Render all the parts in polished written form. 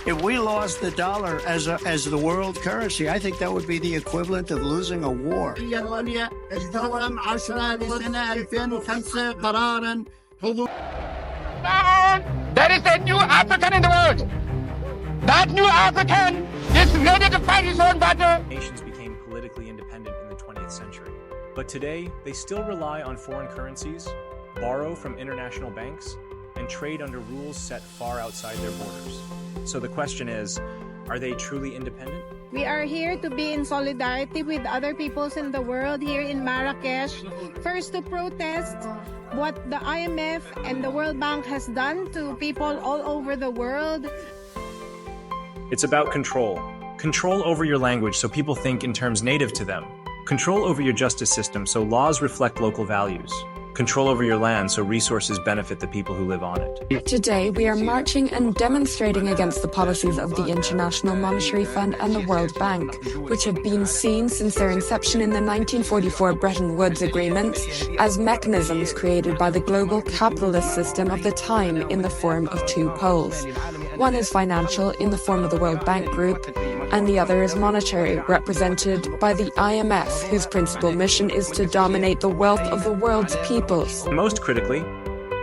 If we lost the dollar as the world currency, I think that would be the equivalent of losing a war. There is a new African in the world. That new African is ready to fight his own battle. Nations became politically independent in the 20th century. But today, they still rely on foreign currencies, borrow from international banks, and trade under rules set far outside their borders. So the question is, are they truly independent? We are here to be in solidarity with other peoples in the world here in Marrakesh. First, to protest what the IMF and the World Bank has done to people all over the world. It's about control. Control over your language so people think in terms native to them. Control over your justice system so laws reflect local values. Control over your land so resources benefit the people who live on it. Today, we are marching and demonstrating against the policies of the International Monetary Fund and the World Bank, which have been seen since their inception in the 1944 Bretton Woods Agreement as mechanisms created by the global capitalist system of the time in the form of two poles. One is financial in the form of the World Bank Group, and the other is monetary, represented by the IMF, whose principal mission is to dominate the wealth of the world's peoples. Most critically,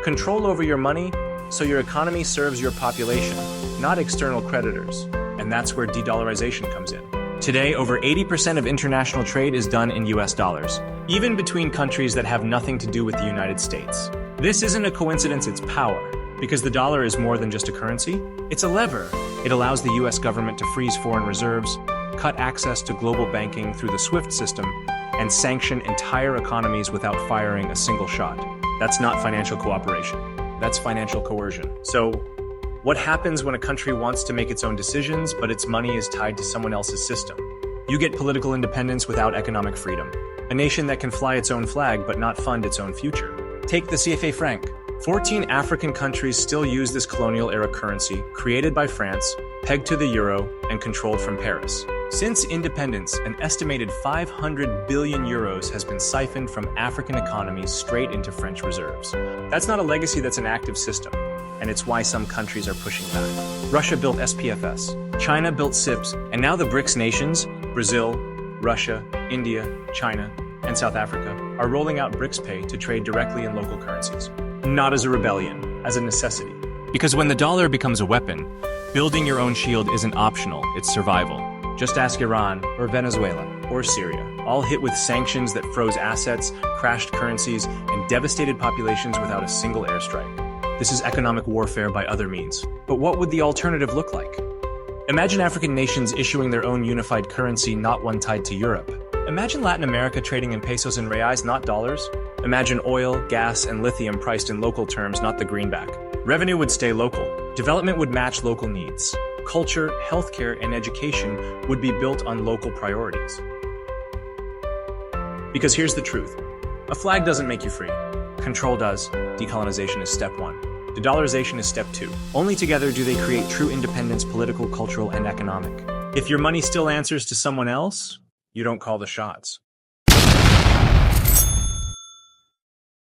control over your money so your economy serves your population, not external creditors. And that's where de-dollarization comes in. Today, over 80% of international trade is done in US dollars, even between countries that have nothing to do with the United States. This isn't a coincidence, it's power. Because the dollar is more than just a currency, it's a lever. It allows the US government to freeze foreign reserves, cut access to global banking through the SWIFT system, and sanction entire economies without firing a single shot. That's not financial cooperation. That's financial coercion. So, what happens when a country wants to make its own decisions, but its money is tied to someone else's system? You get political independence without economic freedom. A nation that can fly its own flag but not fund its own future. Take the CFA franc. 14 African countries still use this colonial-era currency, created by France, pegged to the euro, and controlled from Paris. Since independence, an estimated 500 billion euros has been siphoned from African economies straight into French reserves. That's not a legacy, that's an active system, and it's why some countries are pushing back. Russia built SPFS, China built CIPS, and now the BRICS nations, Brazil, Russia, India, China, and South Africa, are rolling out BRICS Pay to trade directly in local currencies. Not as a rebellion, as a necessity. Because when the dollar becomes a weapon, building your own shield isn't optional, it's survival. Just ask Iran, or Venezuela, or Syria, all hit with sanctions that froze assets, crashed currencies, and devastated populations without a single airstrike. This is economic warfare by other means. But what would the alternative look like? Imagine African nations issuing their own unified currency, not one tied to Europe. Imagine Latin America trading in pesos and reais, not dollars. Imagine oil, gas, and lithium priced in local terms, not the greenback. Revenue would stay local. Development would match local needs. Culture, healthcare, and education would be built on local priorities. Because here's the truth. A flag doesn't make you free. Control does. Decolonization is step 1. Dedollarization is step 2. Only together do they create true independence, political, cultural, and economic. If your money still answers to someone else, you don't call the shots.